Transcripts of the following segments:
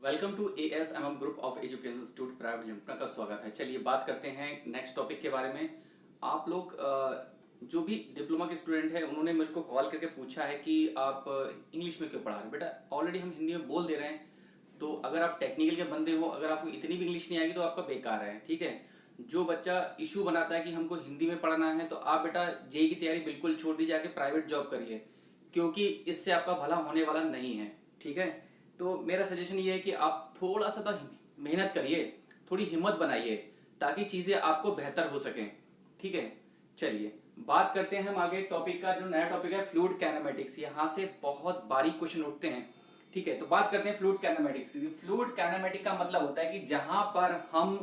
Welcome to ASMM group of education institute private limited का स्वागत है। चलिए बात करते हैं नेक्स्ट टॉपिक के बारे में। आप लोग जो भी डिप्लोमा के स्टूडेंट हैं उन्होंने मुझको कॉल करके पूछा है कि आप इंग्लिश में क्यों पढ़ा रहे हैं। बेटा ऑलरेडी हम हिंदी में बोल दे रहे हैं, तो अगर आप टेक्निकल के बंदे हो, अगर आपको इतनी भी इंग्लिश नहीं आएगी तो आपका बेकार है। ठीक है, जो बच्चा इशू बनाता है कि हमको हिंदी में पढ़ना है, तो आप बेटा जेई की तैयारी बिल्कुल छोड़ दी, जाके प्राइवेट जॉब करिए, क्योंकि इससे आपका भला होने वाला नहीं है। ठीक है, तो मेरा सजेशन ये है कि आप थोड़ा सा तो मेहनत करिए, थोड़ी हिम्मत बनाइए, ताकि चीजें आपको बेहतर हो सकें। ठीक है, चलिए बात करते हैं हम आगे टॉपिक का। जो नया टॉपिक है फ्लूइड काइनेमेटिक्स, यहाँ से बहुत बारीक क्वेश्चन उठते हैं। ठीक है, तो बात करते हैं फ्लूइड काइनेमेटिक्स। फ्लूइड काइनेमेटिक का मतलब होता है कि जहां पर हम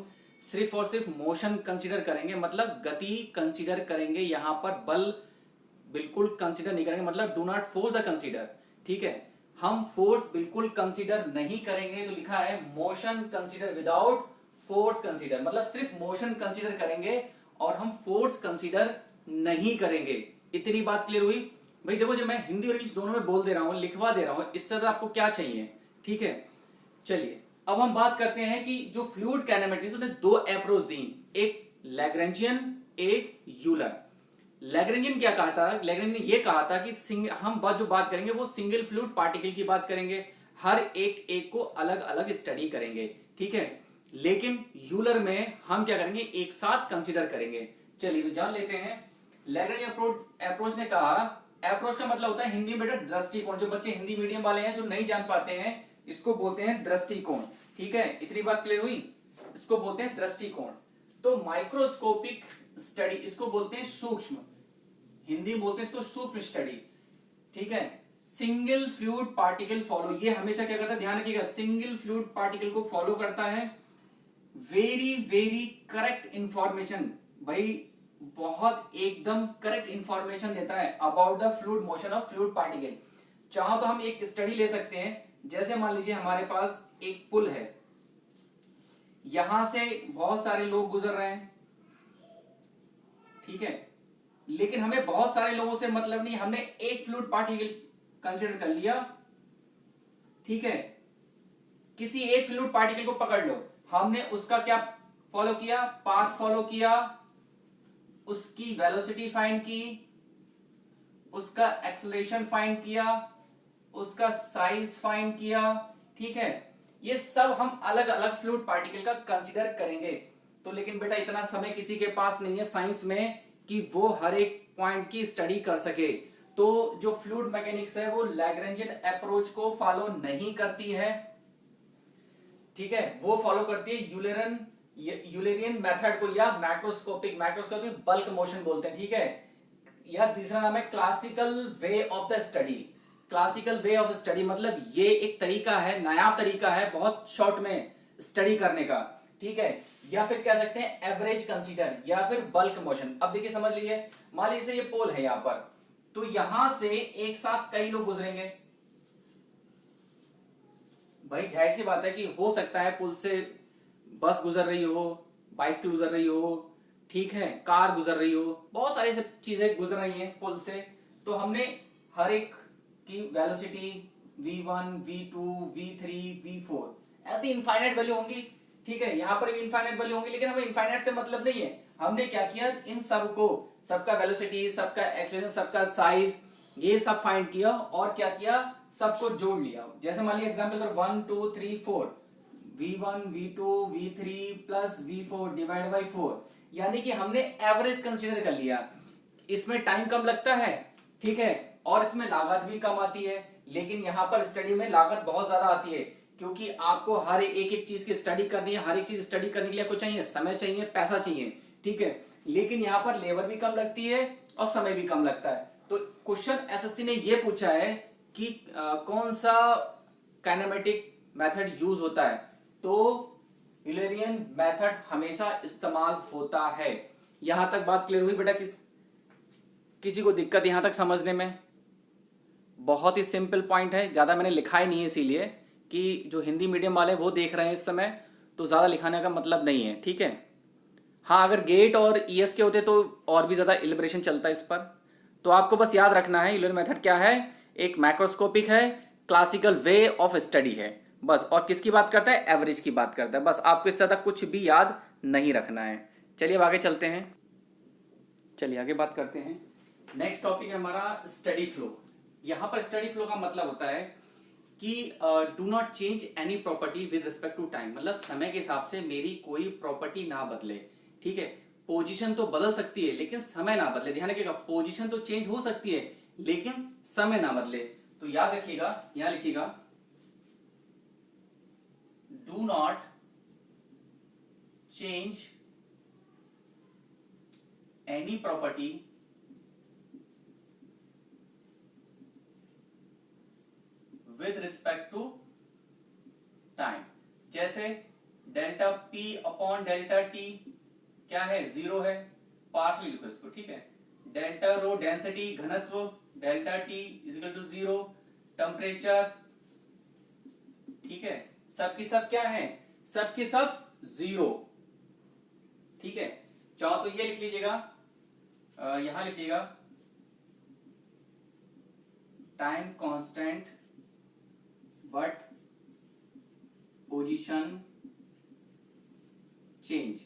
सिर्फ और सिर्फ मोशन कंसीडर करेंगे, मतलब गति कंसीडर करेंगे, यहां पर बल बिल्कुल कंसीडर नहीं करेंगे, मतलब do not force the consider. ठीक है, हम फोर्स बिल्कुल कंसीडर नहीं करेंगे, तो लिखा है motion consider without force consider, मतलब सिर्फ मोशन कंसीडर करेंगे और हम फोर्स कंसीडर नहीं करेंगे। इतनी बात क्लियर हुई भाई? देखो, जब मैं हिंदी और इंग्लिश दोनों में बोल दे रहा हूं, लिखवा दे रहा हूं, इससे ज्यादा आपको क्या चाहिए? ठीक है, चलिए अब हम बात करते हैं कि जो फ्लूइड काइनेमेटिक्स उसने दो अप्रोच दी, एक लैग्रेंजियन, एक यूलर। लैग्रेंजियन क्या कहा था? लैग्रेंजियन ने ये कहा था कि हम जो बात करेंगे वो सिंगल फ्लूइड पार्टिकल की बात करेंगे, हर एक एक को अलग अलग स्टडी करेंगे। ठीक है, लेकिन यूलर में हम क्या करेंगे, एक साथ कंसीडर करेंगे। चलिए तो जान लेते हैं। लैग्रेंजियन अप्रोच ने कहा, अप्रोच का मतलब होता है हिंदी में बेटा दृष्टिकोण। जो बच्चे हिंदी मीडियम वाले हैं, जो नहीं जान पाते हैं, इसको बोलते हैं दृष्टिकोण। ठीक है, इतनी बात क्लियर हुई? इसको बोलते हैं दृष्टिकोण। तो माइक्रोस्कोपिक स्टडी इसको बोलते हैं सूक्ष्म, हिंदी में बोलते हैं इसको सूक्ष्म स्टडी। ठीक है, सिंगल फ्लूइड पार्टिकल फॉलो, ये हमेशा क्या करता है, ध्यान रखिएगा, सिंगल फ्लूइड पार्टिकल को फॉलो करता है। वेरी वेरी करेक्ट इंफॉर्मेशन, भाई बहुत एकदम करेक्ट इंफॉर्मेशन देता है about the fluid motion of fluid particle. चाहो तो हम एक स्टडी ले सकते हैं, जैसे मान लीजिए हमारे पास एक पुल है, यहां से बहुत सारे लोग गुजर रहे हैं। ठीक है, लेकिन हमें बहुत सारे लोगों से मतलब नहीं, हमने एक फ्लूइड पार्टिकल कंसीडर कर लिया। ठीक है, किसी एक फ्लूइड पार्टिकल को पकड़ लो, हमने उसका क्या फॉलो किया, पाथ फॉलो किया, उसकी वेलोसिटी फाइंड की, उसका एक्सेलरेशन फाइंड किया, उसका साइज फाइंड किया। ठीक है, ये सब हम अलग अलग फ्लूइड पार्टिकल का कंसीडर करेंगे। तो लेकिन बेटा इतना समय किसी के पास नहीं है साइंस में कि वो हर एक पॉइंट की स्टडी कर सके। तो जो फ्लूइड मैकेनिक्स है वो लैग्रेंजियन अप्रोच को फॉलो नहीं करती है। ठीक है, वो फॉलो करती है यूलेरियन मेथड को, या मैक्रोस्कोपिक बल्क मोशन बोलते हैं। ठीक है, या दूसरा नाम है classical way of the study. Classical way of study मतलब ये एक तरीका है, नया तरीका है बहुत शॉर्ट में स्टडी करने का। ठीक है, या फिर कह सकते हैं एवरेज कंसीडर, या फिर बल्क मोशन। अब देखिए समझ लीजिए, मान लीजिए ये पोल है यहां पर, तो यहां से एक साथ कई लोग गुजरेंगे। भाई जाहिर सी बात है कि हो सकता है पुल से बस गुजर रही हो, बाइसिकल गुजर रही हो, ठीक है, कार गुजर रही हो, बहुत सारी सब चीजें गुजर रही हैं पुल से। तो हमने हर एक की velocity v1, v2, v3, v4 ऐसी इनफाइनाइट वैल्यू होंगी। ठीक है, यहां पर भी इनफाइनाइट वैल्यू होंगी, लेकिन हमें इनफाइनाइट से मतलब नहीं है। हमने क्या किया, इन सबको, सबका वेलोसिटी, सबका एक्सेलरेशन, सबका साइज, ये सब फाइंड किया और क्या किया, सबको जोड़ लिया। जैसे मान लीजिए एग्जांपल तो 1 2 3 4, v1 v2 v3 plus v4 divide by 4, यानी कि हमने एवरेज कंसीडर कर लिया। इसमें टाइम कम लगता है, ठीक है, और इसमें लागत भी कम आती है। लेकिन यहां पर स्टडी में लागत बहुत ज्यादा आती है, क्योंकि आपको हर एक एक चीज की स्टडी करनी है। हर एक चीज स्टडी करने के लिए आपको चाहिए समय, चाहिए पैसा चाहिए। ठीक है, लेकिन यहां पर लेबर भी कम लगती है और समय भी कम लगता है। तो क्वेश्चन एसएससी ने यह पूछा है कि कौन सा काइनेमेटिक मेथड यूज होता है, तो यूलरियन मेथड हमेशा इस्तेमाल होता है। यहां तक बात क्लियर हुई बेटा? किसी को दिक्कत यहां तक समझने में? बहुत ही सिंपल पॉइंट है, ज्यादा मैंने लिखा ही नहीं है, इसीलिए कि जो हिंदी मीडियम वाले वो देख रहे हैं इस समय, तो ज्यादा लिखाने का मतलब नहीं है। ठीक है, हाँ अगर गेट और ईएस के होते तो और भी ज्यादा इलिब्रेशन चलता है इस पर। तो आपको बस याद रखना है यूलर मेथड क्या है, एक मैक्रोस्कोपिक है, क्लासिकल वे ऑफ स्टडी है। बस। और किसकी बात करता है? एवरेज की बात करता है। बस आपको इससे ज्यादा कुछ भी याद नहीं रखना है। चलिए अब आगे चलते हैं। चलिए आगे बात करते हैं। नेक्स्ट टॉपिक है हमारा स्टडी फ्लो। यहां पर स्टडी फ्लो का मतलब होता है कि do not change any property with respect to time. मतलब समय के हिसाब से मेरी कोई प्रॉपर्टी ना बदले। ठीक है, पोजीशन तो बदल सकती है लेकिन समय ना बदले। ध्यान रखिएगा, पोजीशन तो चेंज हो सकती है लेकिन समय ना बदले। तो याद रखिएगा, यहां लिखिएगा do not change any property with respect to time. जैसे delta P upon delta T क्या है? जीरो है। पार्शली लिखो इसको, ठीक है। डेल्टा रो डेंसिटी घनत्व delta T is equal to zero. Temperature, ठीक है, सबकी सब क्या है? सबकी सब जीरो। ठीक है, चाहो तो ये लिख लीजिएगा, यहां लिख लीजिएगा time constant but position change.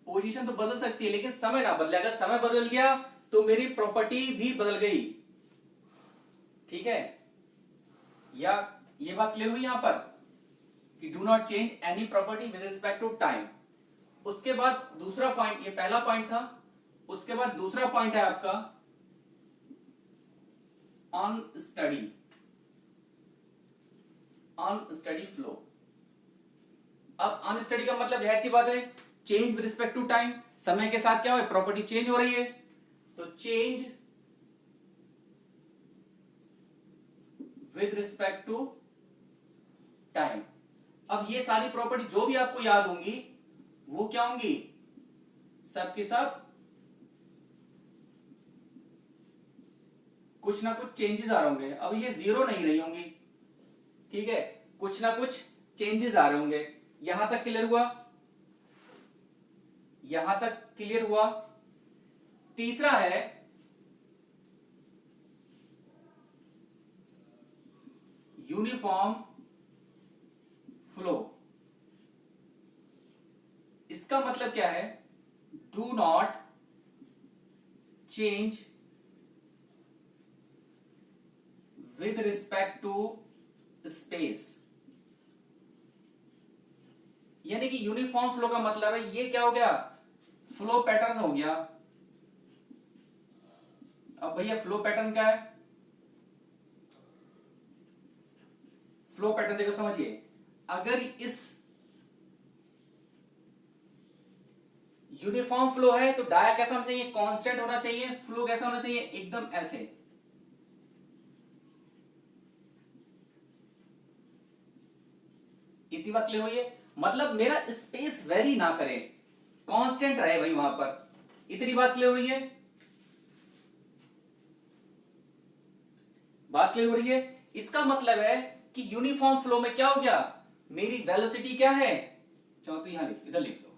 Position तो बदल सकती है लेकिन समय ना बदले। अगर समय बदल गया तो मेरी प्रॉपर्टी भी बदल गई। ठीक है, या ये बात क्लियर हुई यहां पर कि do not change any property with respect to time. उसके बाद दूसरा पॉइंट, ये पहला पॉइंट था, उसके बाद दूसरा पॉइंट है आपका unsteady, unsteady flow. अब ऑन स्टडी का मतलब जाहिर सी बात है change with respect to time. समय के साथ क्या हो, प्रॉपर्टी चेंज हो रही है, तो change with respect to time. अब ये सारी प्रॉपर्टी जो भी आपको याद होंगी वो क्या होंगी? सबके सब कुछ ना कुछ चेंजेस आ रहे होंगे। अब ये जीरो नहीं रही होंगी। ठीक है, कुछ ना कुछ चेंजेस आ रहे होंगे। यहां तक क्लियर हुआ? यहां तक क्लियर हुआ? तीसरा है यूनिफॉर्म फ्लो। इसका मतलब क्या है? Do not change with respect to space. यानी कि यूनिफॉर्म फ्लो का मतलब है ये क्या हो गया? फ्लो पैटर्न हो गया। अब भैया फ्लो पैटर्न क्या है? फ्लो पैटर्न देखो, समझिए, अगर इस यूनिफॉर्म फ्लो है तो डाया कैसा होना चाहिए? कांस्टेंट होना चाहिए। फ्लो कैसा होना चाहिए? एकदम ऐसे। इतनी बात क्लियर हुई है? मतलब मेरा स्पेस वेरी ना करे, कांस्टेंट रहे भाई वहां पर। इतनी बात क्लियर हुई है? बात क्लियर हो रही है? इसका मतलब है कि यूनिफॉर्म फ्लो में क्या हो गया? मेरी वेलोसिटी क्या है? चाहो तो यहां लिख, इधर लिख लो।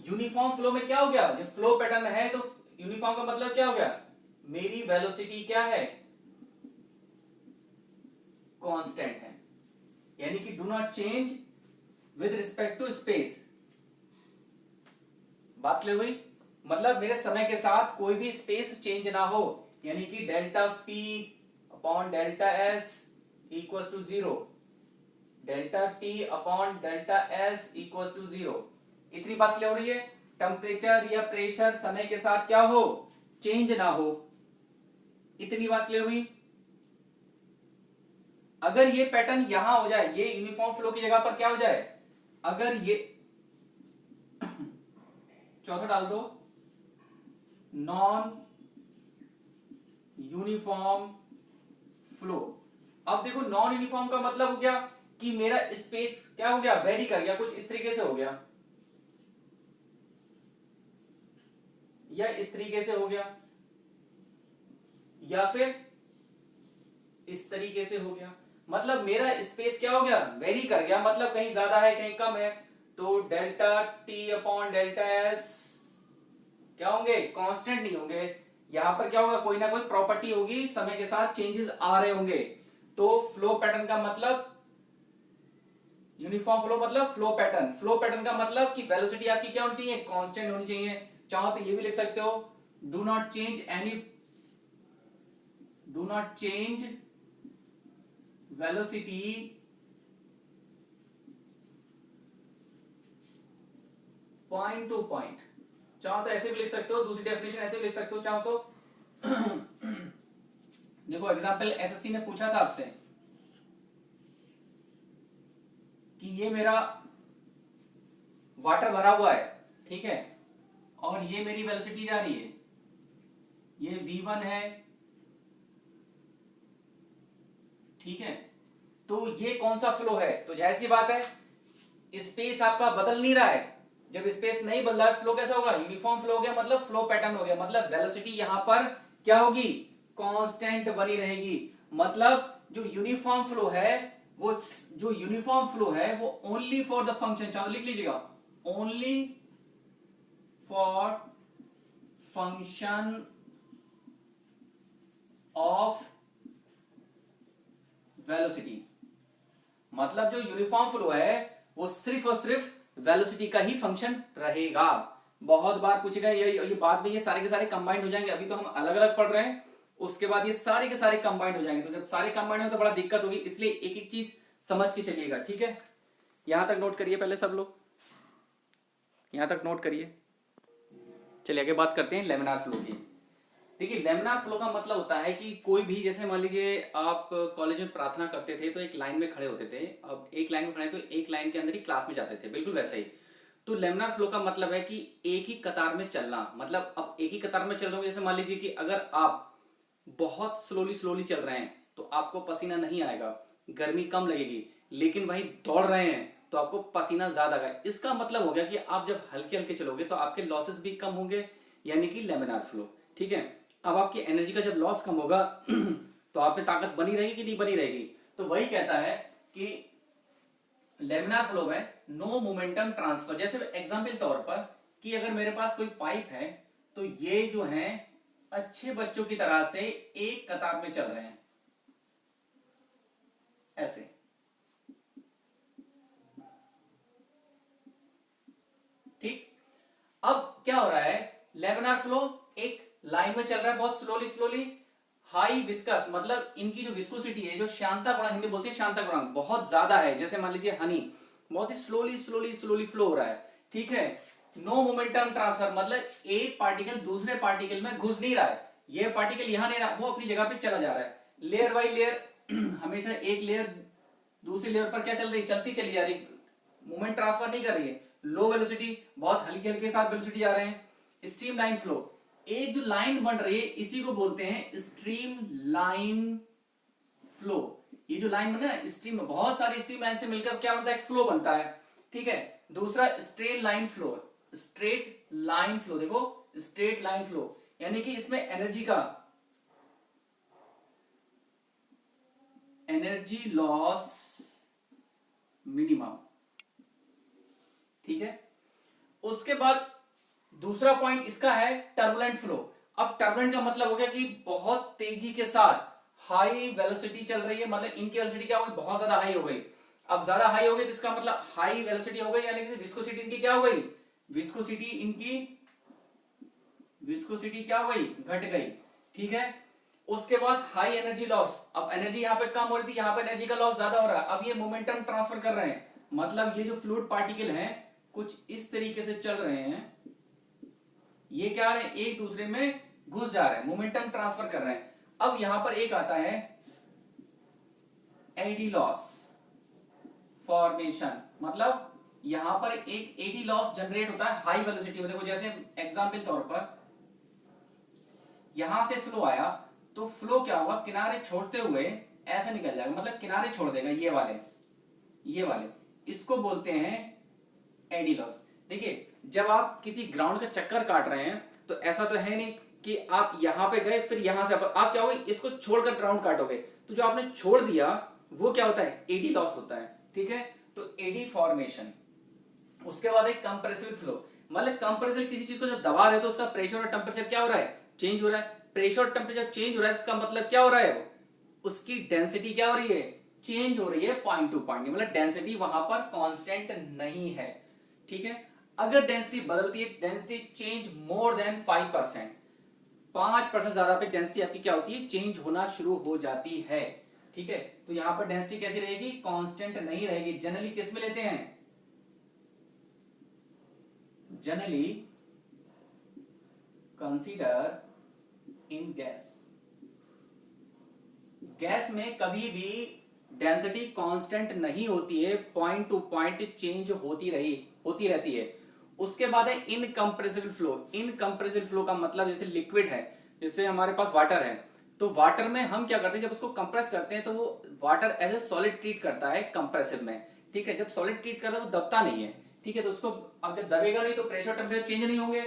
यूनिफॉर्म फ्लो में क्या हो गया? जब फ्लो पैटर्न है तो यूनिफॉर्म का मतलब क्या हो गया? मेरी वेलोसिटी क्या है? कांस्टेंट है। यानी कि do not change with respect to space. बात क्लियर हुई? मतलब मेरे समय के साथ कोई भी स्पेस चेंज ना हो। यानी कि delta P upon delta S equal to zero, delta T upon delta S equal to zero. इतनी बात क्लियर हो रही है? टेम्परेचर या प्रेशर समय के साथ क्या हो? चेंज ना हो। इतनी बात क्लियर हुई? अगर ये पैटर्न यहां हो जाए, ये यूनिफॉर्म फ्लो की जगह पर क्या हो जाए? अगर ये चौथा डाल दो, नॉन यूनिफॉर्म फ्लो। अब देखो नॉन यूनिफॉर्म का मतलब हो गया कि मेरा स्पेस क्या हो गया? वेरी कर गया, कुछ इस तरीके से हो गया या इस तरीके से हो गया या फिर इस तरीके से हो गया। मतलब मेरा स्पेस क्या हो गया? वेरी कर गया। मतलब कहीं ज्यादा है कहीं कम है। तो delta T upon delta S क्या होंगे? कांस्टेंट नहीं होंगे। यहां पर क्या होगा? कोई ना कोई प्रॉपर्टी होगी, समय के साथ चेंजेस आ रहे होंगे। तो फ्लो पैटर्न का मतलब यूनिफॉर्म फ्लो मतलब फ्लो पैटर्न, फ्लो पैटर्न का मतलब कि वेलोसिटी आपकी क्या होनी चाहिए, कांस्टेंट होनी चाहिए। चाहो तो ये भी लिख सकते हो, do not change velocity point two point. चाहो तो ऐसे भी लिख सकते हो, दूसरी डेफिनेशन ऐसे भी लिख सकते हो चाहो तो। देखो एग्जांपल एसएससी ने पूछा था आपसे कि ये मेरा वाटर भरा हुआ है, ठीक है, और ये मेरी वेलोसिटी जा रही है, ये v1 है, ठीक है। तो ये कौन सा फ्लो है, तो जाहिर सी बात है स्पेस आपका बदल नहीं रहा है। जब स्पेस नहीं बदला है फ्लो कैसा होगा, यूनिफॉर्म फ्लो हो गया, मतलब फ्लो पैटर्न हो गया, मतलब वेलोसिटी यहां पर क्या होगी, कांस्टेंट बनी रहेगी। मतलब जो यूनिफॉर्म फ्लो है वो ओनली फॉर द फंक्शन, चाहो लिख लीजिएगा, only for function of velocity. मतलब जो यूनिफॉर्म फ्लो है वो सिर्फ और सिर्फ वेलोसिटी का ही फंक्शन रहेगा। बहुत बार पूछेगा ये बात में, ये सारे के सारे कंबाइंड हो जाएंगे। अभी तो हम अलग अलग पढ़ रहे हैं, उसके बाद ये सारे के सारे कंबाइंड हो जाएंगे। तो जब सारे कंबाइंड हो तो बड़ा दिक्कत होगी, इसलिए एक एक चीज समझ के चलिएगा, ठीक है। यहां तक नोट करिए पहले सब लोग, यहां तक नोट करिए। चलिए आगे बात करते हैं लेमिनार फ्लो की। देखिए लेमिनार फ्लो का मतलब होता है कि कोई भी, जैसे मान लीजिए आप कॉलेज में प्रार्थना करते थे तो एक लाइन में खड़े होते थे, अब एक लाइन में खड़े तो एक लाइन के अंदर ही क्लास में जाते थे, बिल्कुल वैसे ही। तो लेमिनार फ्लो का मतलब है कि एक ही कतार में चलना। मतलब अब एक ही कतार में चल रहे हो, जैसे मान लीजिए कि अगर आप बहुत स्लोली चल रहे हैं तो आपको पसीना नहीं आएगा, गर्मी कम लगेगी, लेकिन वही दौड़ रहे हैं तो आपको पसीना ज्यादा आएगा। इसका मतलब हो गया कि आप जब हल्के हल्के चलोगे तो आपके लॉसेस भी कम होंगे, यानी कि लेमिनार फ्लो, ठीक है। अब आपकी एनर्जी का जब लॉस कम होगा तो आप में ताकत बनी रहेगी कि नहीं बनी रहेगी। तो वही कहता है कि लेमिनार फ्लो में नो मोमेंटम ट्रांसफर। जैसे एग्जांपल तौर पर कि अगर मेरे पास कोई पाइप है तो ये जो है अच्छे बच्चों की तरह से एक कतार में चल रहे हैं, ऐसे, ठीक। अब क्या हो रहा है, लेमिनार फ्लो एक लाइन में चल रहा है बहुत स्लोली, हाई विस्कस, मतलब इनकी जो विस्कोसिटी है, जो श्यानता गुणांक हिंदी बोलते हैं श्यानता गुणांक, बहुत ज्यादा है। जैसे मान लीजिए हनी बहुत ही स्लोली फ्लो हो रहा है, ठीक है। नो मोमेंटम ट्रांसफर, मतलब एक पार्टिकल दूसरे पार्टिकल में घुस नहीं रहा है, ये पार्टिकल यहां नहीं रहा, वो अपनी जगह पे चला जा रहा है। लेयर बाई लेयर हमेशा एक लेयर दूसरी लेयर पर क्या चल रही, चलती चली जा रही, मूवमेंट ट्रांसफर नहीं कर रही है। लो वेलोसिटी, बहुत हल्के हल्के साथ वेलोसिटी जा रहे हैं। स्ट्रीम लाइन फ्लो, एक जो लाइन बन रही है इसी को बोलते हैं स्ट्रीम लाइन फ्लो। ये जो लाइन बना है स्ट्रीम, बहुत सारी स्ट्रीम लाइन से मिलकर क्या बनता है, एक फ्लो बनता है, ठीक है। दूसरा स्ट्रेट लाइन फ्लो, देखो स्ट्रेट लाइन फ्लो, यानी कि इसमें एनर्जी लॉस मिनिमम, ठीक है। उसके बाद दूसरा पॉइंट इसका है टर्बुलेंट फ्लो। अब टर्बुलेंट का मतलब हो गया कि बहुत तेजी के साथ हाई वेलोसिटी चल रही है, मतलब इनकी वेलोसिटी क्या हो गई, बहुत ज्यादा हाई हो गई। अब ज्यादा हाई हो गई तो इसका मतलब हाई वेलोसिटी हो गई, यानी कि विस्कोसिटी इनकी क्या हो गई, विस्कोसिटी क्या हो गई, घट गई, ठीक है। उसके बाद हाई एनर्जी लॉस, अब एनर्जी यहां पे कम हो रही थी, यहां पे एनर्जी का लॉस ज्यादा हो रहा है। अब ये मोमेंटम ट्रांसफर कर रहे हैं, मतलब ये जो फ्लूइड पार्टिकल हैं कुछ इस तरीके से चल रहे हैं, ये क्या रहे, एक दूसरे में घुस जा रहे हैं, मोमेंटम ट्रांसफर कर रहे हैं। अब यहां पर एक आता है एडी लॉस फॉर्मेशन, मतलब यहां पर एक एडी लॉस जनरेट होता है हाई वेलोसिटी में। देखो जैसे एग्जांपल तौर पर यहां से फ्लो आया तो फ्लो क्या होगा, किनारे छोड़ते हुए ऐसे निकल जाएगा, मतलब किनारे छोड़ देगा, ये वाले इसको बोलते हैं एडी लॉस। देखिए जब आप किसी ग्राउंड का चक्कर काट रहे हैं तो ऐसा तो है नहीं कि आप यहां पे गए फिर यहां से आप क्या होगा, इसको छोड़कर ग्राउंड काटोगे, तो जो आपने छोड़ दिया वो क्या होता है, एडी लॉस होता है, ठीक है। तो एडी फॉर्मेशन। उसके बाद एक कंप्रेसिव फ्लो, मतलब कंप्रेसिव किसी चीज को जब दबा रहे हो तो उसका प्रेशर और टेम्परेचर क्या हो रहा है, चेंज हो रहा है। प्रेशर और टेम्परेचर चेंज हो रहा है, इसका मतलब क्या हो रहा है, उसकी डेंसिटी क्या हो रही है, चेंज हो रही है पॉइंट टू पॉइंट, मतलब डेंसिटी वहां पर कांस्टेंट नहीं है, ठीक है। अगर डेंसिटी बदलती है, डेंसिटी चेंज मोर देन 5%, 5% ज्यादा पे डेंसिटी आपकी क्या होती है, चेंज होना शुरू हो जाती है, ठीक है। तो यहां पर डेंसिटी कैसी रहेगी, कांस्टेंट नहीं रहेगी। जनरली किस में लेते हैं, जनरली कंसीडर इन गैस, गैस में कभी भी डेंसिटी कांस्टेंट नहीं होती है, पॉइंट टू पॉइंट चेंज होती रहती है। उसके बाद है इनकंप्रेसिबल फ्लो। इनकंप्रेसिबल फ्लो का मतलब जैसे लिक्विड है, जैसे हमारे पास वाटर है, तो वाटर में हम क्या करते हैं, जब उसको कंप्रेस करते हैं तो वो water as a solid treat करता है कंप्रेसिव में, ठीक है। जब सॉलिड ट्रीट करता है वो दबता नहीं है, ठीक है। तो उसको अब जब दबेगा नहीं तो प्रेशर टेम्परेचर चेंज नहीं होंगे।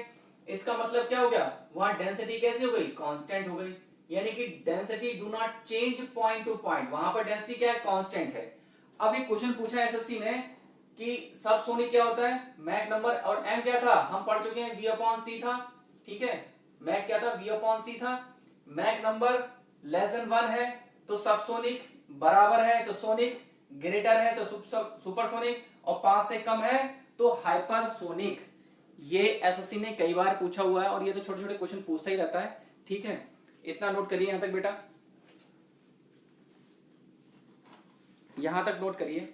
इसका मतलब क्या हो गया, वहां डेंसिटी कैसे हो गई, कांस्टेंट हो गई, यानी कि density do not change point two point, वहां पर डेंसिटी क्या है, कांस्टेंट है। अब एक क्वेश्चन पूछा है एसएससी में कि सबसोनिक क्या होता है, मैक नंबर, और एम क्या था, हम पढ़ चुके हैं, वी अपॉन सी था, ठीक है। मैक क्या था, वी अपॉन सी था। मैक नंबर लेस देन 1 है तो सबसोनिक, बराबर है तो सोनिक, ग्रेटर है तो सुपरसोनिक, और 5 से कम है तो हाइपरसोनिक। ये एसएससी ने कई बार पूछा हुआ है, और ये तो छोटे छोटे क्वेश्चन पूछता ही रहता है, ठीक है। इतना नोट करिए यहां तक बेटा, यहां तक नोट करिए।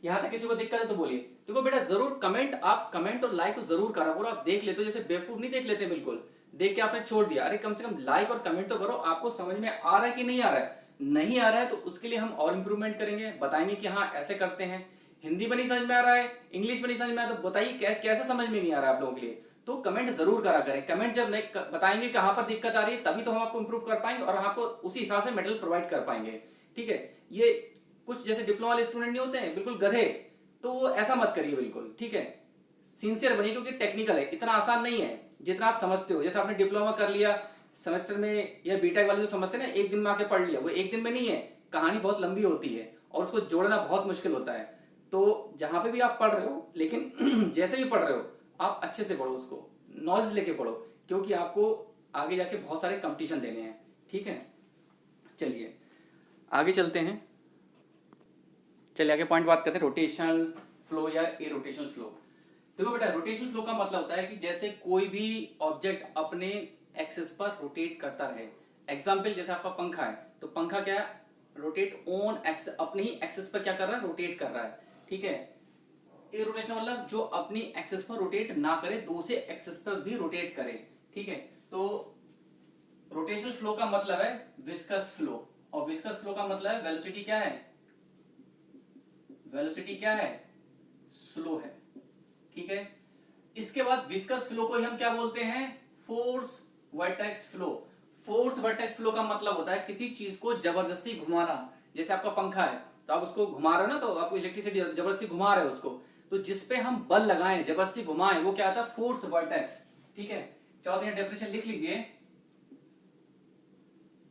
यहां तक किसी को दिक्कत है तो बोलिए। देखो बेटा जरूर कमेंट, आप कमेंट और लाइक तो जरूर करा करो। आप देख लेते हो, जैसे बेवकूफ नहीं देख लेते बिल्कुल, देख के आपने छोड़ दिया, अरे कम से कम लाइक और कमेंट तो करो। आपको समझ में आ रहा है कि नहीं आ रहा है, नहीं आ रहा है तो उसके लिए हम और इंप्रूवमेंट करेंगे, बताएंगे कि हाँ ऐसे करते हैं। हिंदी में नहीं समझ में आ रहा है, इंग्लिश में नहीं समझ में आ रहा, तो बताइए कैसे समझ में नहीं आ रहा है आप लोगों के लिए। तो कमेंट जरूर करा करें। कमेंट जब नहीं बताएंगे कहां पर दिक्कत आ रही है, तभी तो हम आपको इंप्रूव कर पाएंगे और आपको उसी हिसाब से मेटेरियल प्रोवाइड कर पाएंगे, ठीक है। ये कुछ जैसे डिप्लोमा वाले स्टूडेंट नहीं होते हैं बिल्कुल गधे, तो वो ऐसा मत करिए बिल्कुल, ठीक है। सिंसियर बनिए, क्योंकि टेक्निकल है, इतना आसान नहीं है जितना आप समझते हो। जैसे आपने डिप्लोमा कर लिया सेमेस्टर में, या बीटेक वाले जो समझते हैं ना, एक दिन में आके पढ़ लिया, वो एक दिन में नहीं है, कहानी बहुत लंबी होती है और उसको जोड़ना बहुत मुश्किल होता है। तो जहां पे भी आप पढ़ रहे हो, लेकिन जैसे भी पढ़ रहे हो आप अच्छे से पढ़ो, उसको नॉलेज लेके पढ़ो, क्योंकि आपको आगे जाके बहुत सारे कंपटीशन देने हैं, ठीक है। चलिए आगे चलते हैं, चलिए आगे पॉइंट बात करते हैं, रोटेशनल फ्लो या इरोटेशनल फ्लो। देखो बेटा रोटेशनल फ्लो का मतलब होता है कि जैसे कोई भी ऑब्जेक्ट अपने एक्सिस पर रोटेट करता रहे। एग्जाम्पल जैसे आपका पंखा है, तो पंखा क्या है, रोटेट ऑन एक्सिस, अपने ही एक्सिस पर क्या कर रहा है, रोटेट कर रहा है, ठीक है। इरोटेशन मतलब जो अपनी एक्सिस पर रोटेट ना करे, दूसरे एक्सिस पर भी रोटेट करे, ठीक है। तो रोटेशनल फ्लो का मतलब है विस्कस फ्लो, और विस्कस फ्लो का मतलब है वेलोसिटी क्या है, वेलोसिटी क्या है, स्लो है, ठीक है। इसके बाद विस्कस फ्लो को ही हम क्या बोलते हैं, force vertex flow. Force vertex flow का मतलब होता है किसी चीज को जबरदस्ती घुमाना। जैसे आपका पंखा है, तो आप उसको घुमा रहे हो ना, तो आपको इलेक्ट्रिसिटी जबरदस्ती घुमा रहे हो उसको, तो जिसपे हम बल लगाएं, जबरदस्ती घुमाएं, वो क्या आता है, फोर्स वर्टेक्स, ठीक है। चाहो तो डेफिनेशन लिख लीजिए,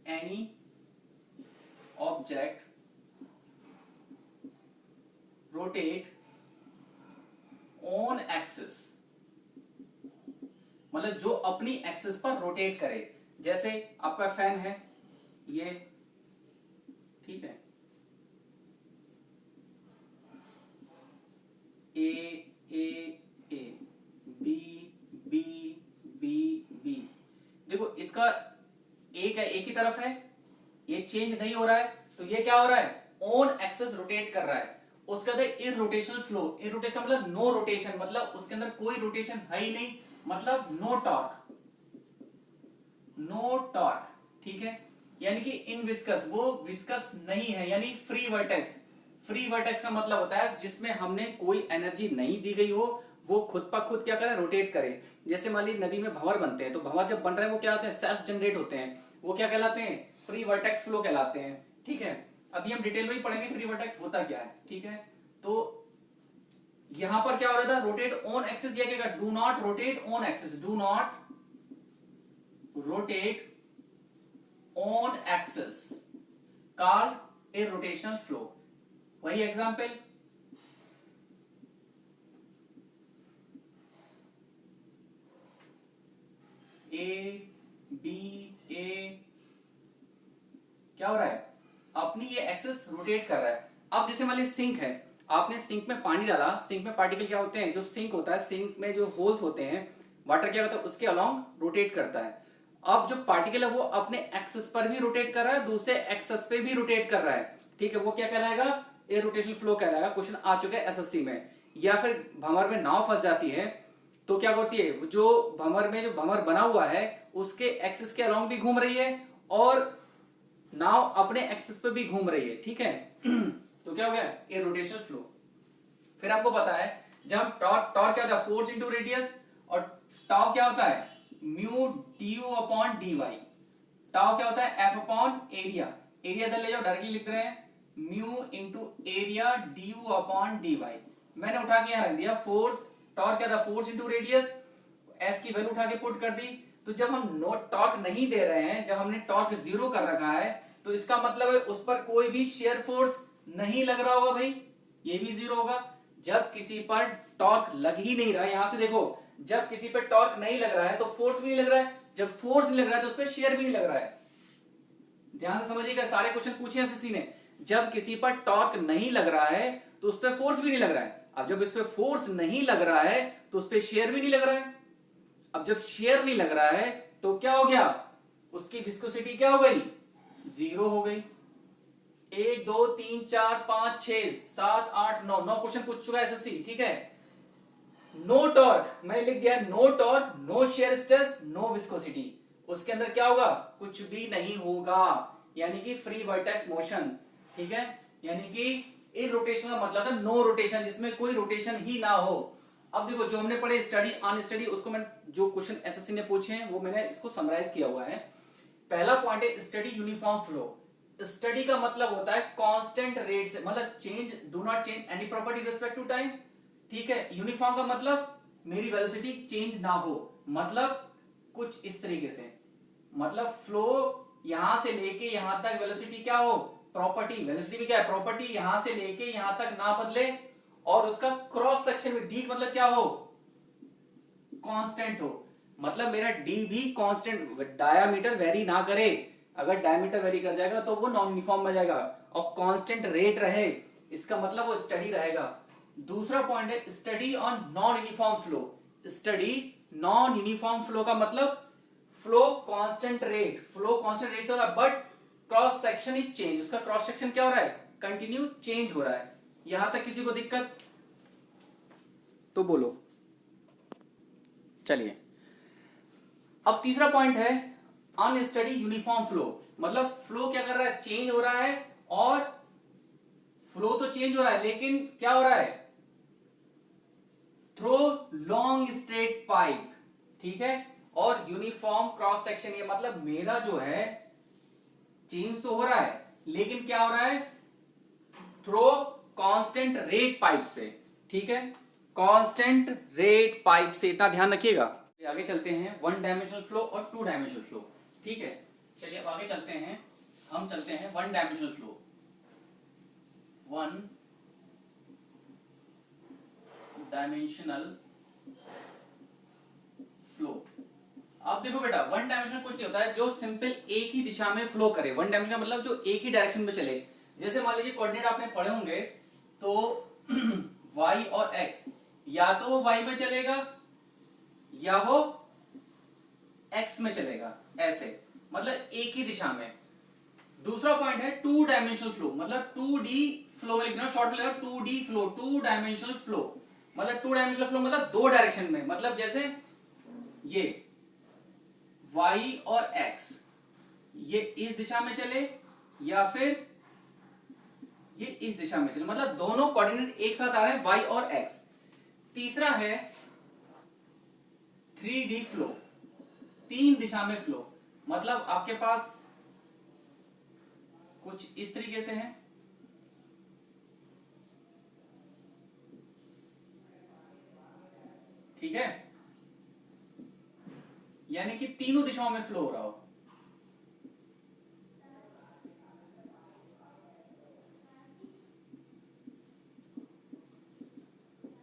any object rotate on axis, मतलब जो अपनी एक्सिस पर रोटेट करे। जैसे आपका फैन है ये, ठीक है, ए ए ए, बी बी बी बी, देखो इसका एक है, एक ही तरफ है, ये चेंज नहीं हो रहा है, तो ये क्या हो रहा है, ऑन एक्सिस रोटेट कर रहा है। उसके बाद इरोटेशनल फ्लो, इरोटेशन का मतलब नो रोटेशन, मतलब उसके अंदर कोई रोटेशन है ही नहीं, मतलब नो टॉर्क, नो टॉर्क, ठीक है। यानी कि इनविस्कस, वो विस्कस नहीं है, यानी फ्री वर्टेक्स। फ्री वर्टेक्स का मतलब होता है जिसमें हमने कोई एनर्जी नहीं दी गई हो, वो खुद पर खुद क्या करे, रोटेट करे। जैसे मान ली नदी में भंवर बनते हैं, तो भंवर जब बन रहे हैं वो क्या होते हैं, सेल्फ जनरेट होते हैं, वो क्या कहलाते हैं, फ्री वर्टेक्स फ्लो कहलाते हैं, ठीक है। अभी हम डिटेल में ही पढ़ेंगे फ्री वर्टेक्स होता क्या है, ठीक है। तो यहां पर क्या हो रहा था, रोटेट ऑन एक्सिस, या क्या, do not rotate on axis, do not rotate on axis, called irrotational flow. वही एग्जांपल, ए बी ए, क्या हो रहा है, अपनी ये एक्सिस रोटेट कर रहा है। अब जैसे मान लीजिए सिंक है, आपने सिंक में पानी डाला, सिंक में पार्टिकल क्या होते हैं, जो सिंक होता है, सिंक में जो होल्स होते हैं, वाटर क्या होता है उसके अलोंग रोटेट करता है। अब जो पार्टिकल है वो अपने एक्सिस पर भी रोटेट कर रहा है, दूसरे एक्सिस पे भी रोटेट कर रहा है, ठीक है, वो क्या कहलाएगा, ए रोटेशनल फ्लो कहलाएगा। क्वेश्चन आ चुका है एसएससी में। या फिर भंवर में नाव फंस जाती है तो क्या होती है, जो भंवर में जो भंवर बना हुआ है उसके एक्सिस के अलोंग भी घूम रही है और नाव अपने एक्सिस पे भी घूम रही है, ठीक है। तो क्या हो गया, ए रोटेशनल फ्लो। फिर आपको पता है जब टॉर्क क्या होता है, फोर्स इंटू रेडियस, और टाउ क्या होता है, mu D upon D Y. Tau क्या होता है, एफ अपॉन एरिया, एरिया इधर ले जाओ, डायरेक्टली लिख रहे हैं mu into area D upon D Y. मैंने उठा के यहां रख दिया फोर्स, टॉर्क क्या था, फोर्स इंटू रेडियस, एफ की वैल्यू उठा के पुट कर दी। तो जब हम नो टॉर्क नहीं दे रहे हैं, जब हमने टॉर्क जीरो कर रखा है, तो इसका मतलब है उस पर कोई भी शेयर फोर्स नहीं लग रहा होगा भाई, ये भी जीरो होगा। जब किसी पर टॉर्क लग ही नहीं रहा है, यहां से देखो, जब किसी पर टॉर्क नहीं लग रहा है तो फोर्स भी नहीं लग रहा है, जब फोर्स नहीं लग रहा है तो उस पर शेयर भी नहीं लग रहा है। ध्यान से समझिएगा, सारे क्वेश्चन पूछे एसएससी ने। जब किसी पर टॉर्क नहीं लग रहा है तो उस पर फोर्स भी नहीं लग रहा है। अब जब इस पे फोर्स नहीं लग रहा है तो उस पे शेयर भी नहीं लग रहा है। अब जब शेयर नहीं लग रहा है तो क्या हो गया, उसकी विस्कोसिटी क्या हो गई, जीरो हो गई। 1 2 3 4 5 6 7 8 9 क्वेश्चन पूछ चुका है एसएससी, ठीक है। नो टॉर्क, मैं लिख दिया no torque, no shear stress, no viscosity, उसके अंदर क्या होगा, कुछ भी नहीं होगा, यानी कि फ्री वर्टेक्स मोशन, ठीक है। यानी कि इरोटेशन का मतलब है नो रोटेशन, जिसमें कोई रोटेशन ही ना हो। अब देखो जो हमने पढ़े स्टडी ऑन स्टडी, उसको मैं जो क्वेश्चन एसएससी ने पूछे हैं वो मैंने इसको समराइज किया हुआ है। पहला पॉइंट है स्टडी यूनिफॉर्म फ्लो। स्टडी का मतलब होता है कांस्टेंट रेट से, मतलब change, do not change any property respect to time, ठीक है। यूनिफॉर्म का मतलब मेरी वेलोसिटी चेंज ना हो, मतलब कुछ इस तरीके से, मतलब फ्लो यहां से लेके यहां तक वेलोसिटी क्या हो, प्रॉपर्टी, वेलोसिटी भी क्या है, प्रॉपर्टी, यहां से लेके यहां तक ना बदले, और उसका क्रॉस सेक्शन में डी मतलब क्या हो, कांस्टेंट हो, मतलब मेरा डी भी कांस्टेंट, डायामीटर वेरी ना करे। अगर डायमीटर वेरी कर जाएगा तो वो नॉन यूनिफॉर्म में जाएगा, और कांस्टेंट रेट रहे, इसका मतलब वो स्टडी रहेगा। दूसरा पॉइंट है study on non uniform flow. Study non uniform flow का मतलब flow constant rate, flow constant rate से हो रहा है, but cross section is change, उसका क्रॉस सेक्शन क्या हो रहा है, कंटिन्यू चेंज हो रहा है। यहां तक किसी को दिक्कत तो बोलो। चलिए अब तीसरा पॉइंट है अनस्टडी यूनिफॉर्म फ्लो, मतलब फ्लो क्या कर रहा है, चेंज हो रहा है, और फ्लो तो चेंज हो रहा है लेकिन क्या हो रहा है, थ्रो लॉन्ग स्ट्रेट पाइप, ठीक है, और यूनिफॉर्म क्रॉस सेक्शन, ये मतलब मेरा जो है चेंज तो हो रहा है लेकिन क्या हो रहा है, थ्रो कांस्टेंट रेट पाइप से, ठीक है, कांस्टेंट रेट पाइप से, इतना ध्यान रखिएगा। आगे चलते हैं वन डायमेंशनल फ्लो और टू डायमेंशनल फ्लो, ठीक है। चलिए अब आगे चलते हैं, हम चलते हैं one dimensional flow. One dimensional flow. अब देखो बेटा, वन डायमेंशनल कुछ नहीं होता है जो सिंपल एक ही दिशा में फ्लो करे। वन डायमेंशनल मतलब जो एक ही डायरेक्शन में चले। जैसे मान लीजिए कोऑर्डिनेट आपने पढ़े होंगे तो y और x, या तो वो y में चलेगा या वो x में चलेगा, ऐसे, मतलब एक ही दिशा में। दूसरा पॉइंट है टू डायमेंशनल फ्लो, मतलब 2D फ्लो में लिखना, शॉर्ट में लिखना 2D flow, two dimensional flow, मतलब टू डायमेंशनल फ्लो मतलब दो डायरेक्शन में, मतलब जैसे ये y और x, ये इस दिशा में चले या फिर ये इस दिशा में चले, मतलब दोनों कोऑर्डिनेट एक साथ आ रहे हैं y और x। तीसरा है 3D फ्लो, तीन दिशा में फ्लो, मतलब आपके पास कुछ इस तरीके से है, ठीक है, यानी कि तीनों दिशाओं में फ्लो हो रहा हो।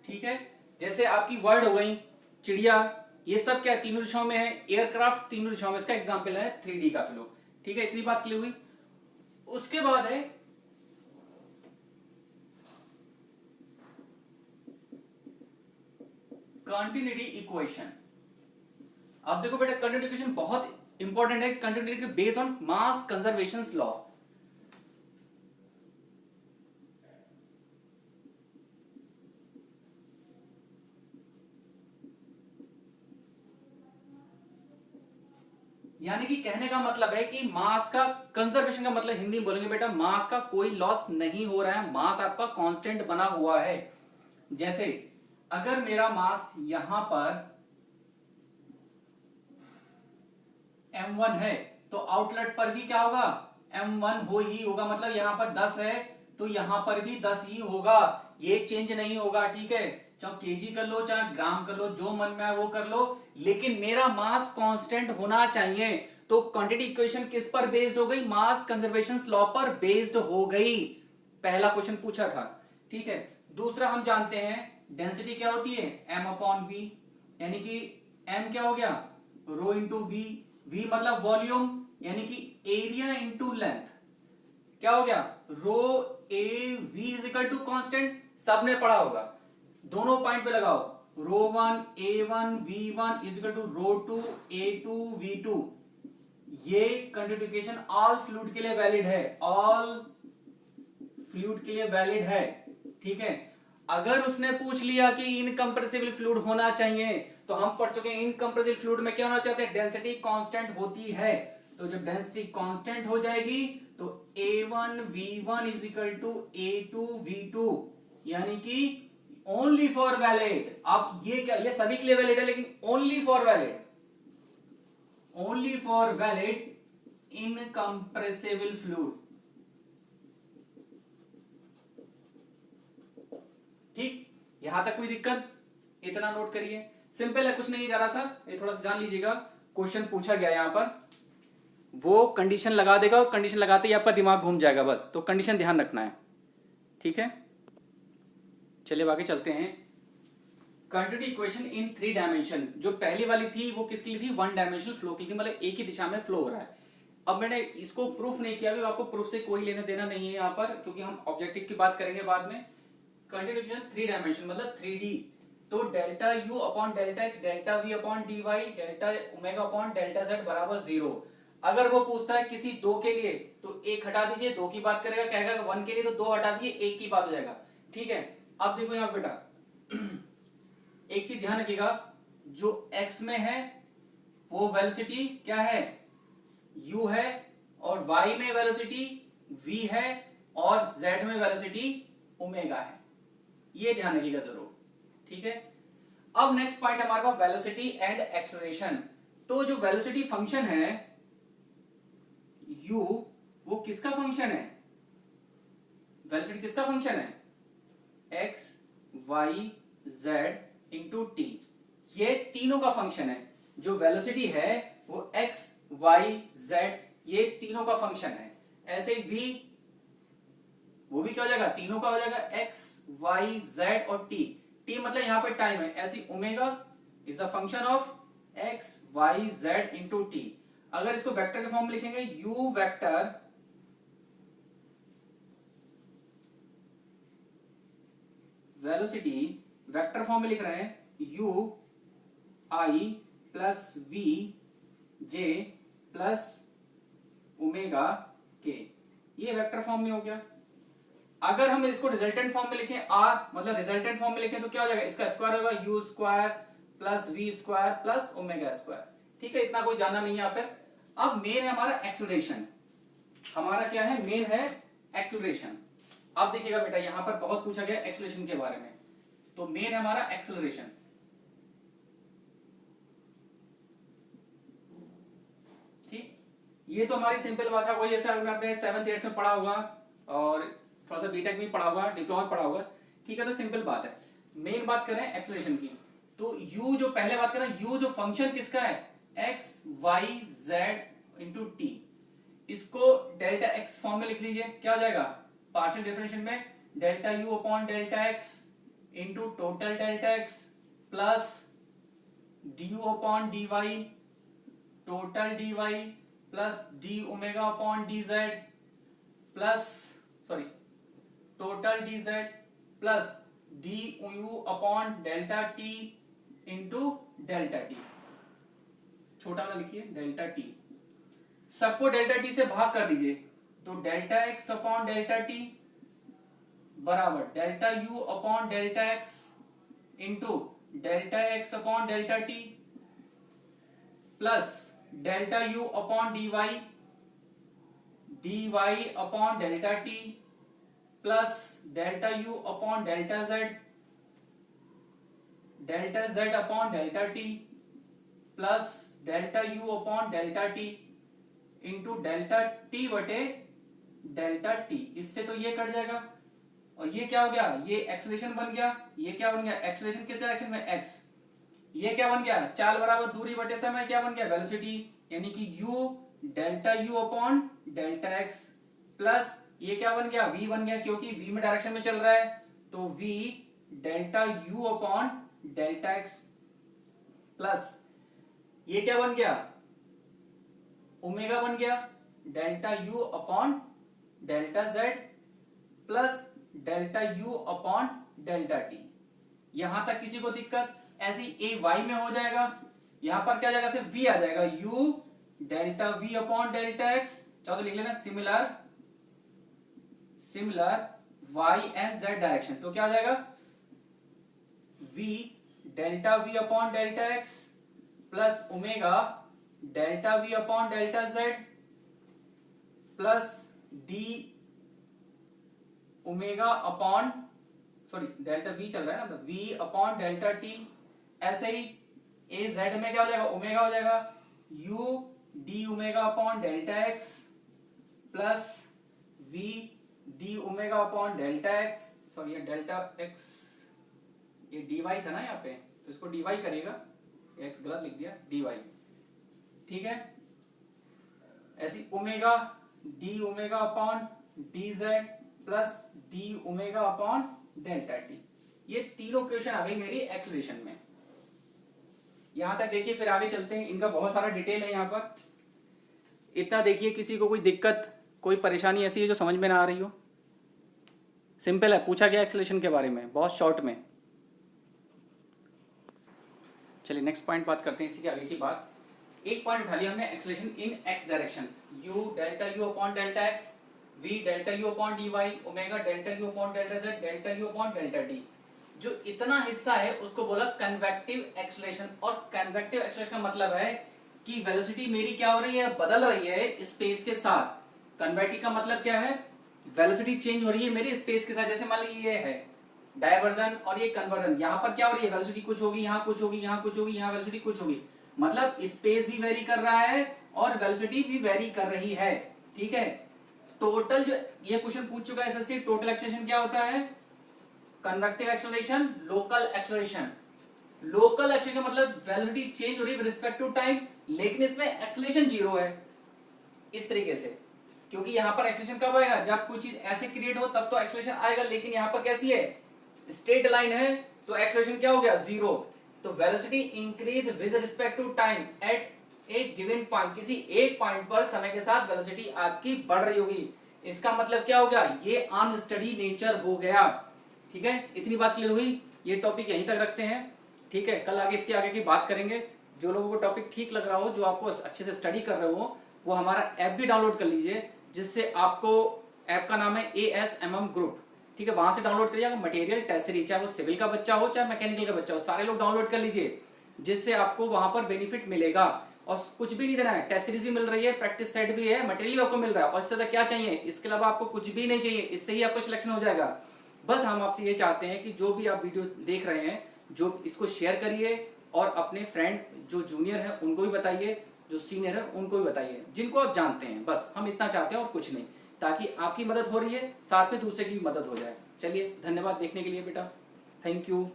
ठीक है, जैसे आपकी वर्ड हो गई, चिड़िया, ये सब क्या तीनों दिशाओं में है, एयरक्राफ्ट तीनों दिशाओं में, इसका एग्जांपल है 3D का फ्लो। ठीक है, इतनी बात क्लियर हुई। उसके बाद है कंटिन्यूटी इक्वेशन। अब देखो बेटा कंटिन्यूटी इक्वेशन बहुत इंपॉर्टेंट है। Continuity based on mass conservation law. यानी कि कहने का मतलब है कि मास का कंजर्वेशन का मतलब हिंदी में बोलेंगे बेटा, मास का कोई लॉस नहीं हो रहा है, मास आपका कांस्टेंट बना हुआ है। जैसे अगर मेरा मास यहां पर m1 है तो आउटलेट पर भी क्या होगा, m1 हो ही होगा। मतलब यहां पर 10 है तो यहां पर भी 10 ही होगा, ये चेंज नहीं होगा। ठीक है, चाहे केजी कर लो चाहे ग्राम कर लो, जो मन में आए वो कर लो, लेकिन मेरा मास कांस्टेंट होना चाहिए। तो क्वांटिटी इक्वेशन किस पर बेस्ड हो गई, मास कंजर्वेशन लॉ पर बेस्ड हो गई। पहला क्वेश्चन पूछा था। ठीक है, दूसरा हम जानते हैं डेंसिटी क्या होती है, m अपॉन वी, यानी कि m क्या हो गया, रो इंटू वी, वी मतलब वॉल्यूम यानी कि एरिया इंटू लेंथ, क्या हो गया, rho A V is equal to constant. सबने पढ़ा होगा, दोनों पॉइंट पे लगाओ, rho one A one V one is equal to rho two A two V two. ये कंटिन्यूटी ऑल फ्लूइड के लिए वैलिड है, ऑल फ्लूइड के लिए वैलिड है। ठीक है, अगर उसने पूछ लिया कि इनकंप्रेसिबल फ्लूइड होना चाहिए, तो हम पढ़ चुके हैं इनकंप्रेसिबल फ्लूइड में क्या होना चाहते हैं, डेंसिटी कांस्टेंट होती है। तो जब डेंसिटी कांस्टेंट हो जाएगी तो a1 v1 is equal to a2 v2, यानी कि ओनली फॉर वैलिड। अब ये क्या, ये सभी के लिए वैलिड है, लेकिन only for valid, only for valid incompressible fluid. ठीक, यहां तक कोई दिक्कत, इतना नोट करिए, सिंपल है, कुछ नहीं जा रहा सा, ये थोड़ा सा जान लीजिएगा। क्वेश्चन पूछा गया यहां पर, वो कंडीशन लगा देगा और कंडीशन लगाते ही आपका दिमाग घूम जाएगा बस, तो कंडीशन ध्यान रखना है। ठीक है, चलिए आगे चलते हैं। कंटिन्यूटी इक्वेशन इन 3 डायमेंशन, जो पहली वाली थी वो किसके लिए थी, 1 डायमेंशनल फ्लो के लिए, मतलब एक ही दिशा में फ्लो हो रहा है। अब मैंने इसको प्रूफ नहीं किया, आपको प्रूफ से कोई लेना देना नहीं है यहाँ पर, क्योंकि हम ऑब्जेक्टिव की बात करेंगे बाद में। कंटिन्यूटी इक्वेशन 3 डायमेंशन मतलब 3D, तो delta U upon delta X delta V upon D Y delta omega upon delta Z बराबर 0। अगर वो पूछता है किसी दो के लिए तो एक हटा दीजिए, दो की बात करेगा, कहेगा 1 के लिए तो 2 हटा दीजिए, एक की बात हो जाएगा। ठीक है, अब देखो यहां बेटा एक चीज ध्यान रखिएगा, जो x में है वो वेलोसिटी क्या है, u है, और y में वेलोसिटी v है, और z में वेलोसिटी ओमेगा है, ये ध्यान रखिएगा जरूर। ठीक है, अब नेक्स्ट पॉइंट हमारे पास वेलोसिटी एंड एक्सेलरेशन। तो जो वेलोसिटी फंक्शन है u, वो किसका फंक्शन है, वेलोसिटी किसका फंक्शन है, x y z into T, ये तीनों का फंक्शन है। जो वेलोसिटी है वो x y z ये तीनों का फंक्शन है। ऐसे v, वो भी क्या हो जाएगा, तीनों का हो जाएगा, x y z और t, t मतलब यहां पे टाइम है। ऐसी omega is a function of x y z into T. अगर इसको वेक्टर के फॉर्म में लिखेंगे, u vector velocity vector form में लिख रहे हैं, u i plus v j plus omega k, ये वेक्टर फॉर्म में हो गया। अगर हम इसको रिजल्टेंट फॉर्म में लिखें, r मतलब रिजल्टेंट फॉर्म में लिखें तो क्या हो जाएगा, इसका स्क्वायर होगा u square plus v square plus omega square. ठीक है, इतना कोई जानना नहीं है यहाँ पे। अब मेन है हमारा एक्सेलरेशन, हमारा क्या है, मेन है एक्सेलरेशन। अब देखिएगा बेटा यहां पर बहुत पूछा गया एक्सेलरेशन के बारे में, तो मेन है हमारा एक्सेलरेशन। ठीक, ये तो हमारी सिंपल भाषा वही, जैसे आपने 7th 8th में पढ़ा होगा और थोड़ा सा बीटेक में पढ़ा होगा, डिप्लोमा पढ़ा होगा। ठीक है, तो सिंपल बात है। मेन बात करें एक्सेलरेशन की, तो u जो पहले बात करें, u जो फंक्शन किसका है, x y z into T, इसको डेल्टा x फॉर्म में लिख लीजिए, क्या हो जाएगा, पार्शियल डिफरेंशियल में delta u upon delta x into total delta x plus du upon dy total dy plus d omega upon dz plus sorry total dz plus du upon delta t into delta T, छोटा वाला लिखिए delta T, सबको delta T से भाग कर दीजिए, तो delta X upon delta T बराबर delta U upon delta X into delta X upon delta T plus delta U upon D Y, D Y upon delta T plus delta U upon delta Z, delta Z upon delta T plus delta U upon delta T into delta T बटे delta T. इससे तो ये cut जाएगा और ये क्या हो गया, ये एक्सेलरेशन बन गया, ये क्या बन गया, एक्सेलरेशन किस डायरेक्शन में, एक्स, ये क्या बन गया, चाल बराबर दूरी बटे समय क्या बन गया, वेलोसिटी, यानी कि u delta u upon delta x plus ये क्या बन गया, v बन गया, क्योंकि v में डायरेक्शन में चल रहा है, तो v delta u upon delta x plus ये क्या बन गया, ओमेगा बन गया, delta u upon delta z plus delta u upon delta T. यहां तक किसी को दिक्कत, ऐसी ए वाई में हो जाएगा, यहां पर क्या जाएगा, सिर्फ v आ जाएगा, u delta v upon delta x, चलो तो लिख लेना similar y and z direction, तो क्या हो जाएगा v delta v upon delta x plus omega delta v upon delta z plus d omega upon delta v चल रहा है ना, तो v अपॉन डेल्टा t, ऐसे ही ए जेड में क्या हो जाएगा, ओमेगा हो जाएगा, u D omega upon delta x plus v D omega upon delta x, sorry ये डेल्टा एक्स, ये dy था ना यहाँ पे, तो इसको dy करेगा, x गलत लिख दिया, dy, ठीक है, ऐसी omega D omega upon D Z plus D omega upon delta T. ये तीनों क्वेश्चन आ गई मेरी एक्सेलरेशन में। यहां तक देखिए, फिर आगे चलते हैं, इनका बहुत सारा डिटेल है यहाँ पर, इतना देखिए, किसी को कोई दिक्कत कोई परेशानी ऐसी है जो समझ में ना आ रही हो, सिंपल है, पूछा गया एक्सेलरेशन के बारे में बहुत शॉर्ट में। चलिए नेक्स्ट पॉइंट बात करते हैं, इसी के आगे की बात। एक पॉइंट उठा लिया हमने, acceleration in x direction, u delta u upon delta x, v delta u upon dy, omega delta u upon delta z, delta u upon delta t। जो इतना हिस्सा है उसको बोला कन्वेक्टिव एक्सेलरेशन, और कन्वेक्टिव एक्सेलरेशन का मतलब है कि वेलोसिटी मेरी क्या हो रही है, बदल रही है स्पेस के साथ। कन्वेक्टिव का मतलब क्या है, वेलोसिटी चेंज हो रही है मेरी स्पेस के साथ। जैसे मान लीजिए ये है डायवर्जन और ये कन्वर्जन, यहाँ पर क्या हो रही है, वेलोसिटी कुछ होगी, यहाँ कुछ होगी, यहाँ कुछ होगी, यहाँ वेलोसिटी कुछ होगी, मतलब स्पेस भी वेरी कर रहा है और वेलोसिटी भी वेरी कर रही है, ठीक है। टोटल जो ये क्वेश्चन पूछ चुका है एसएससी, टोटल एक्सेलरेशन क्या होता है, convective acceleration, local acceleration. Local acceleration का मतलब वेलोसिटी चेंज हो रही है विद रिस्पेक्ट टू टाइम, लेकिन इसमें एक्सेलरेशन जीरो है, इस तरीके से, क्योंकि यहां पर एक्सेलरेशन कब आएगा, जब कोई चीज ऐसे क्रिएट हो तब तो एक्सेलरेशन आएगा, लेकिन यहां पर कैसी है, स्ट्रेट लाइन है, तो एक्सेलरेशन क्या हो गया, जीरो। तो velocity increase with respect to time at a given point, किसी एक पॉइंट पर समय के साथ वेलोसिटी आपकी बढ़ रही होगी। इसका मतलब क्या होगा, ये अनस्टडी नेचर हो गया, ठीक है। इतनी बात क्लियर हुई, ये टॉपिक यहीं तक रखते हैं, ठीक है। कल आगे इसके आगे की बात करेंगे। जो लोगों को टॉपिक ठीक लग रहा हो, जो आपको अच्छे से स्टडी कर रहे हो, वो हमारा ऐप भी डाउनलोड कर लीजिए, जिससे आपको, ऐप का नाम है ASMM ग्रुप, ठीक है। वहां से डाउनलोड करिएगा, मटेरियल टेस्ट सीरीज, चाहे वो सिविल का बच्चा हो चाहे मैकेनिकल का बच्चा हो, सारे लोग डाउनलोड कर लीजिए, जिससे आपको वहां पर बेनिफिट मिलेगा। और कुछ भी नहीं देना है, टेस्ट सीरीज भी मिल रही है, प्रैक्टिस सेट भी है, मटेरियल आपको मिल रहा है, और इससे ज्यादा क्या चाहिए, इसके अलावा आपको कुछ भी नहीं चाहिए, इससे ही आपका सिलेक्शन हो जाएगा। बस हम आपसे ये चाहते हैं कि जो भी आप वीडियो देख रहे हैं, जो इसको शेयर करिए और अपने फ्रेंड जो जूनियर है उनको भी बताइए, जो सीनियर है उनको भी बताइए, जिनको आप जानते हैं। बस हम इतना चाहते हैं और कुछ नहीं, ताकि आपकी मदद हो रही है, साथ में दूसरे की भी मदद हो जाए। चलिए, धन्यवाद देखने के लिए बेटा, थैंक यू।